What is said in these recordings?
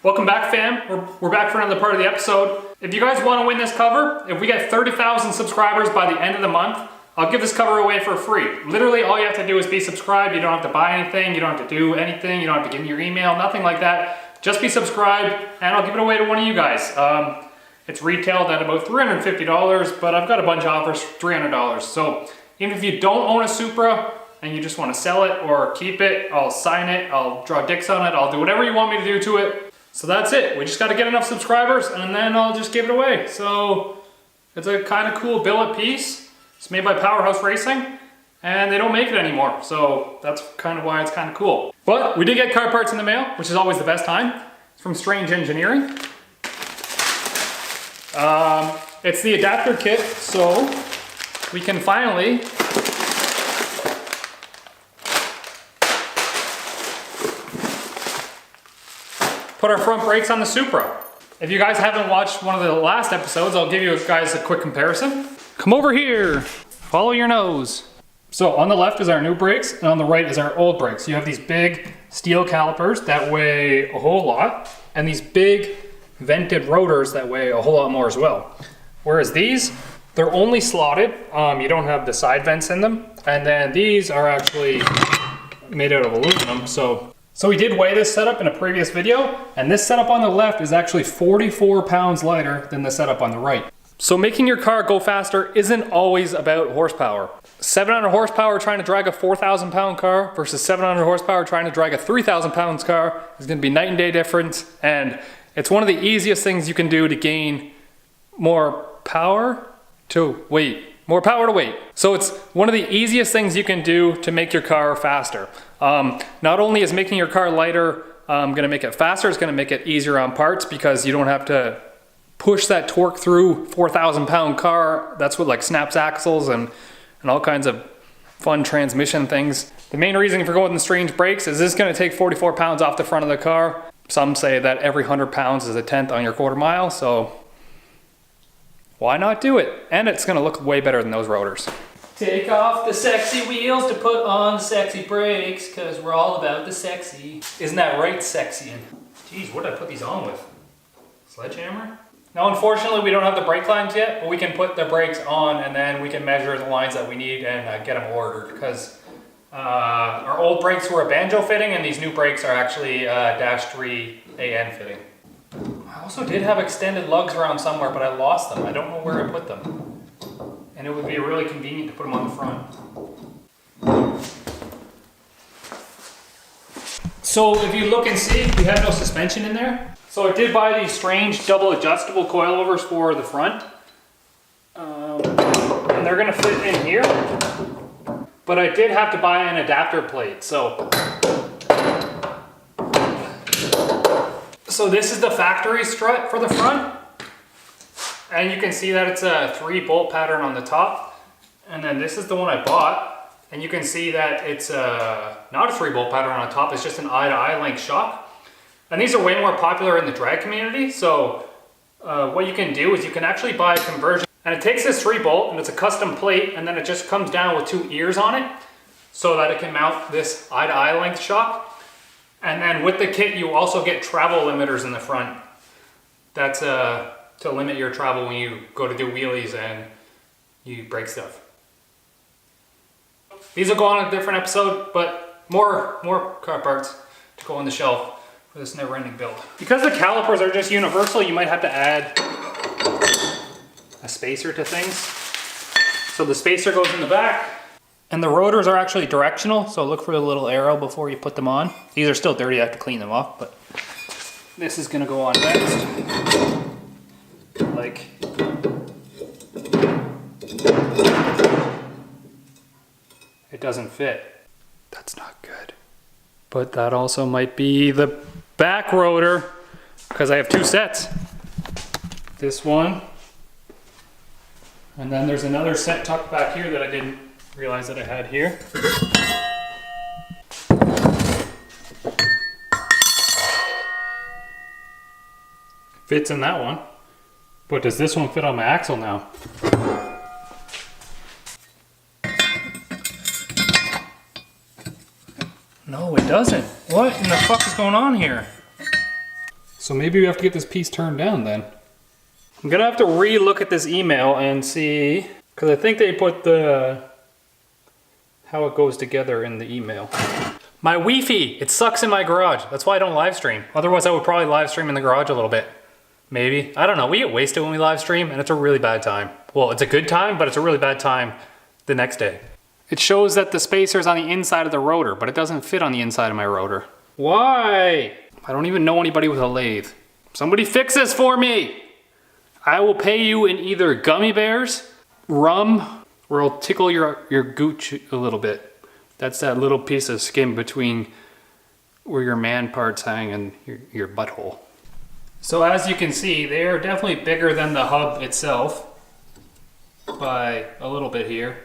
Welcome back, fam. We're back for another part of the episode. If you guys want to win this cover, if we get 30,000 subscribers by the end of the month, I'll give this cover away for free. Literally, all you have to do is be subscribed. You don't have to buy anything. You don't have to do anything. You don't have to give me your email, nothing like that. Just be subscribed, and I'll give it away to one of you guys. It's retailed at about $350, but I've got a bunch of offers for $300. So even if you don't own a Supra and you just want to sell it or keep it, I'll sign it, I'll draw dicks on it, I'll do whatever you want me to do to it. So that's it. We just got to get enough subscribers and then I'll just give it away. So it's a kind of cool billet piece. It's made by Powerhouse Racing and they don't make it anymore. So that's kind of why it's kind of cool. But we did get car parts in the mail, which is always the best time. It's from Strange Engineering. It's the adapter kit, so we can finally put our front brakes on the Supra. If you guys haven't watched one of the last episodes, I'll give you guys a quick comparison. Come over here, follow your nose. So on the left is our new brakes, and on the right is our old brakes. You have these big steel calipers that weigh a whole lot, and these big vented rotors that weigh a whole lot more as well. Whereas these, they're only slotted. You don't have the side vents in them. And then these are actually made out of aluminum. So we did weigh this setup in a previous video, and this setup on the left is actually 44 pounds lighter than the setup on the right. So making your car go faster isn't always about horsepower. 700 horsepower trying to drag a 4,000 pound car versus 700 horsepower trying to drag a 3,000 pounds car is gonna be night and day difference, and it's one of the easiest things you can do to gain more power to weight. More power to weight. So it's one of the easiest things you can do to make your car faster. Not only is making your car lighter gonna make it faster, it's gonna make it easier on parts because you don't have to push that torque through 4,000 pound car. That's what like snaps axles and all kinds of fun transmission things. The main reason for going with the Strange brakes is this is gonna take 44 pounds off the front of the car. Some say that every 100 pounds is a tenth on your quarter mile, so why not do it? And it's gonna look way better than those rotors. Take off the sexy wheels to put on sexy brakes, cause we're all about the sexy. Isn't that right, sexy? Geez, what did I put these on with? Sledgehammer? Now, unfortunately, we don't have the brake lines yet, but we can put the brakes on and then we can measure the lines that we need and get them ordered, because our old brakes were a banjo fitting and these new brakes are actually Dash 3 AN fitting. I also did have extended lugs around somewhere, but I lost them. I don't know where I put them. And it would be really convenient to put them on the front. So if you look and see, we have no suspension in there. So I did buy these Strange double adjustable coilovers for the front. And they're gonna fit in here. But I did have to buy an adapter plate, so this is the factory strut for the front. And you can see that it's a 3-bolt pattern on the top. And then this is the one I bought. And you can see that it's not a 3-bolt pattern on the top, it's just an eye-to-eye length shock. And these are way more popular in the drag community. So what you can do is you can actually buy a conversion. And it takes this 3-bolt and it's a custom plate, and then it just comes down with 2 ears on it so that it can mount this eye-to-eye length shock. And then with the kit, you also get travel limiters in the front. That's to limit your travel when you go to do wheelies and you break stuff. These will go on a different episode, but more car parts to go on the shelf for this never-ending build. Because the calipers are just universal, you might have to add a spacer to things. So the spacer goes in the back. And the rotors are actually directional, so look for the little arrow before you put them on. These are still dirty, I have to clean them off, but this is gonna go on next. Like, it doesn't fit. That's not good. But that also might be the back rotor, because I have 2 sets. This one, and then there's another set tucked back here that I didn't realize that I had here. Fits in that one, but does this one fit on my axle now? No, it doesn't. What in the fuck is going on here? So maybe we have to get this piece turned down then. I'm gonna have to re-look at this email and see, because I think they put the how it goes together in the email. My Wi-Fi, it sucks in my garage. That's why I don't live stream. Otherwise I would probably live stream in the garage a little bit. Maybe, I don't know, we get wasted when we live stream and it's a really bad time. Well, it's a good time, but it's a really bad time the next day. It shows that the spacer's on the inside of the rotor, but it doesn't fit on the inside of my rotor. Why? I don't even know anybody with a lathe. Somebody fix this for me! I will pay you in either gummy bears, rum, or I'll tickle your gooch a little bit. That's that little piece of skin between where your man parts hang and your butthole. So as you can see, they are definitely bigger than the hub itself by a little bit here.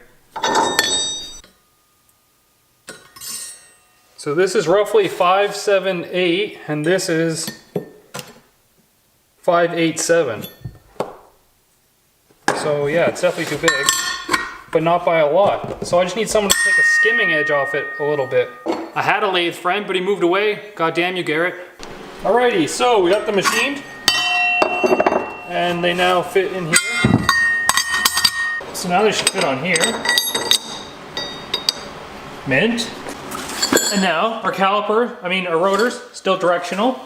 So this is roughly 578 and this is 587. So yeah, it's definitely too big, but not by a lot. So I just need someone to take a skimming edge off it a little bit. I had a lathe friend, but he moved away. God damn you, Garrett. Alrighty, so we got them machined, and they now fit in here. So now they should fit on here. Mint. And now our our rotors, still directional.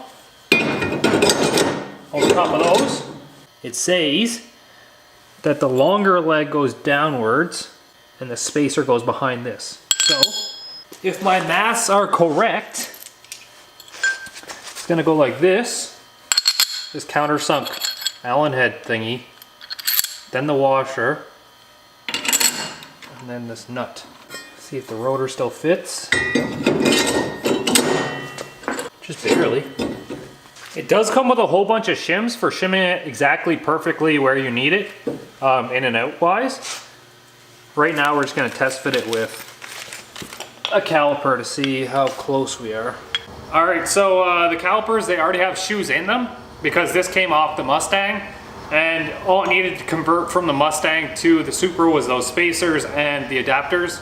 On top of those, it says that the longer leg goes downwards and the spacer goes behind this. So, if my maths are correct, it's gonna go like this countersunk Allen head thingy, then the washer, and then this nut. See if the rotor still fits. Just barely. It does come with a whole bunch of shims for shimming it exactly perfectly where you need it, in and out wise. Right now we're just gonna test fit it with a caliper to see how close we are. All right, so the calipers, they already have shoes in them because this came off the Mustang, and all it needed to convert from the Mustang to the Supra was those spacers and the adapters.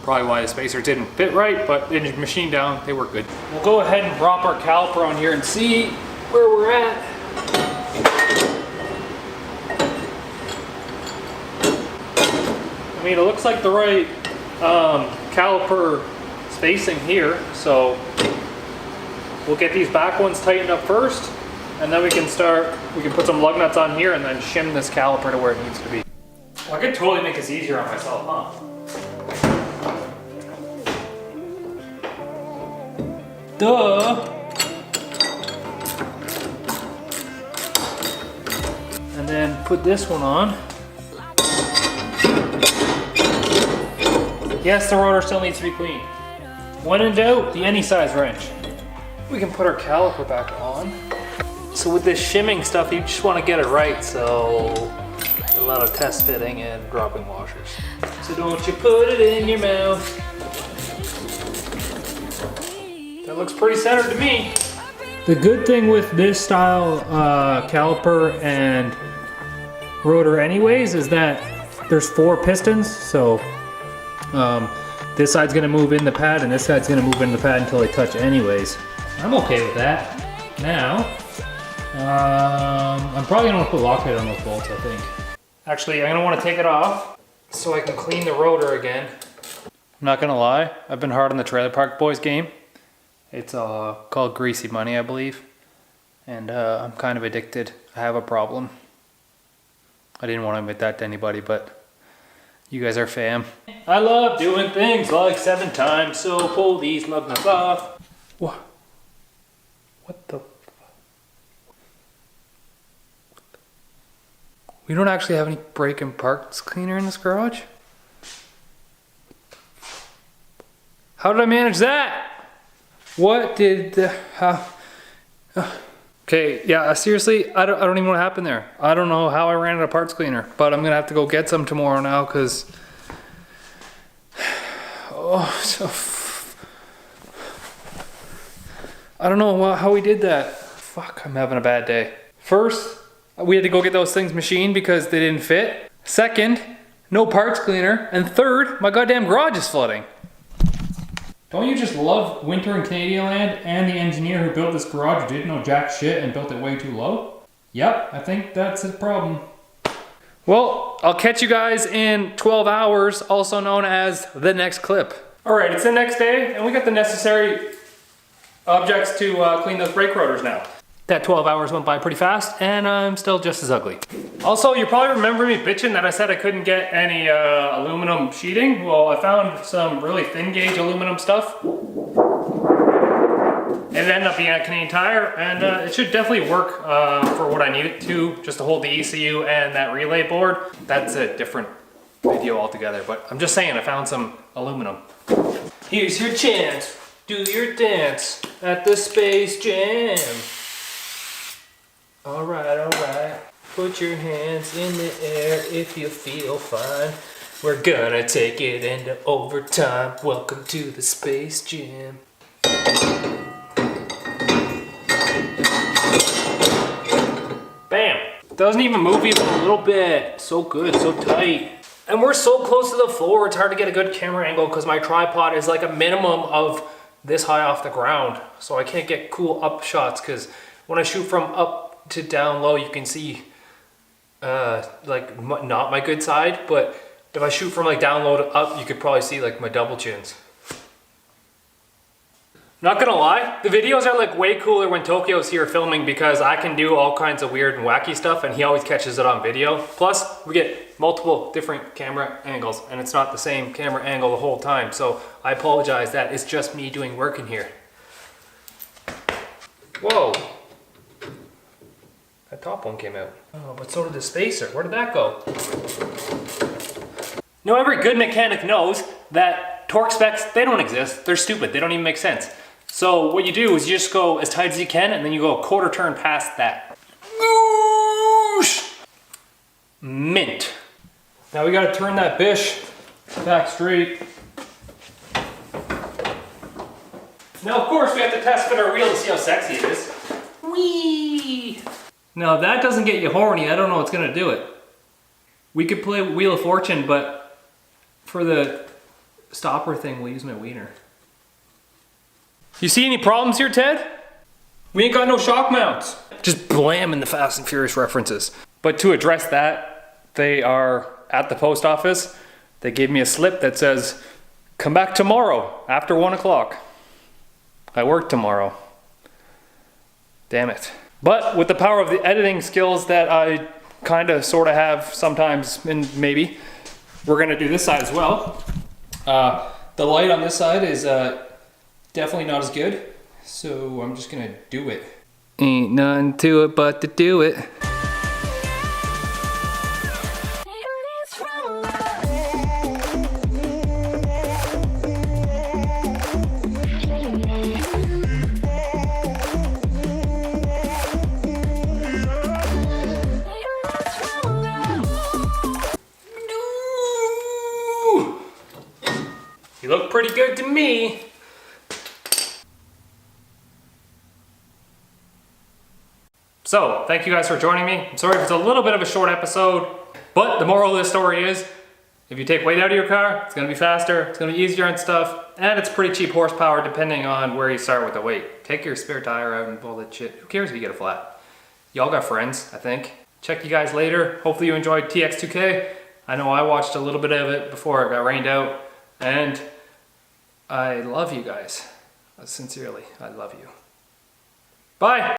Probably why the spacers didn't fit right, but in the machine down, they were good. We'll go ahead and drop our caliper on here and see where we're at. I mean, it looks like the right caliper spacing here, so we'll get these back ones tightened up first, and then we can put some lug nuts on here and then shim this caliper to where it needs to be. Well, I could totally make this easier on myself, huh? Duh! And then put this one on. Yes, the rotor still needs to be clean. When in doubt, the any size wrench. We can put our caliper back on. So with this shimming stuff, you just want to get it right, so a lot of test fitting and dropping washers. So don't you put it in your mouth. That looks pretty centered to me. The good thing with this style caliper and rotor anyways is that there's 4 pistons, so this side's gonna move in the pad and this side's gonna move in the pad until they touch anyways. I'm okay with that. Now, I'm probably gonna put Lockheed on those bolts, I think. Actually, I'm gonna wanna take it off so I can clean the rotor again. I'm not gonna lie, I've been hard on the Trailer Park Boys game. It's called Greasy Money, I believe. And I'm kind of addicted. I have a problem. I didn't want to admit that to anybody, but you guys are fam. I love doing things like 7 times, so pull these lug nuts off. What? What the? We don't actually have any brake and parts cleaner in this garage? How did I manage that? What did the, okay, yeah, seriously, I don't even know what happened there. I don't know how I ran out of parts cleaner, but I'm gonna have to go get some tomorrow now, cause, I don't know how we did that. Fuck, I'm having a bad day. First, we had to go get those things machined because they didn't fit. Second, no parts cleaner. And third, my goddamn garage is flooding. Don't you just love winter in Canadian land and the engineer who built this garage didn't know jack shit and built it way too low? Yep, I think that's a problem. Well, I'll catch you guys in 12 hours, also known as the next clip. All right, it's the next day and we got the necessary objects to clean those brake rotors now. That 12 hours went by pretty fast and I'm still just as ugly. Also, you probably remember me bitching that I said I couldn't get any aluminum sheeting. Well, I found some really thin gauge aluminum stuff. It ended up being a Canadian Tire and it should definitely work for what I need it to, just to hold the ECU and that relay board. That's a different video altogether, but I'm just saying I found some aluminum. Here's your chance. Do your dance at the Space Jam. Alright. Put your hands in the air if you feel fine. We're gonna take it into overtime. Welcome to the Space Jam. Bam! Doesn't even move even a little bit. So good, so tight. And we're so close to the floor, it's hard to get a good camera angle because my tripod is like a minimum of this high off the ground. So I can't get cool up shots because when I shoot from up to down low, you can see like not my good side, but if I shoot from like down low to up, you could probably see like my double chins. Not gonna lie, the videos are like way cooler when Tokyo's here filming because I can do all kinds of weird and wacky stuff and he always catches it on video. Plus, we get multiple different camera angles and it's not the same camera angle the whole time. So I apologize that it's just me doing work in here. Whoa. That top one came out. Oh, but so did the spacer. Where did that go? Now, every good mechanic knows that torque specs, they don't exist. They're stupid. They don't even make sense. So what you do is you just go as tight as you can and then you go a quarter turn past that. Mint. Now we gotta turn that bish back straight. Now, of course, we have to test fit our wheel to see how sexy it is. Whee! Now, if that doesn't get you horny, I don't know what's gonna do it. We could play Wheel of Fortune, but for the stopper thing, we'll use my wiener. You see any problems here, Ted? We ain't got no shock mounts. Just blamming the Fast and Furious references. But to address that, they are at the post office. They gave me a slip that says, come back tomorrow after 1 o'clock. I work tomorrow. Damn it. But with the power of the editing skills that I kind of sort of have sometimes, and maybe, we're gonna do this side as well. The light on this side is definitely not as good, so I'm just gonna do it. Ain't nothing to it but to do it. You look pretty good to me. So, thank you guys for joining me. I'm sorry if it's a little bit of a short episode, but the moral of the story is, if you take weight out of your car, it's gonna be faster, it's gonna be easier and stuff, and it's pretty cheap horsepower depending on where you start with the weight. Take your spare tire out and all that shit. Who cares if you get a flat? Y'all got friends, I think. Check you guys later. Hopefully you enjoyed TX2K. I know I watched a little bit of it before it got rained out, and I love you guys. Sincerely, I love you. Bye!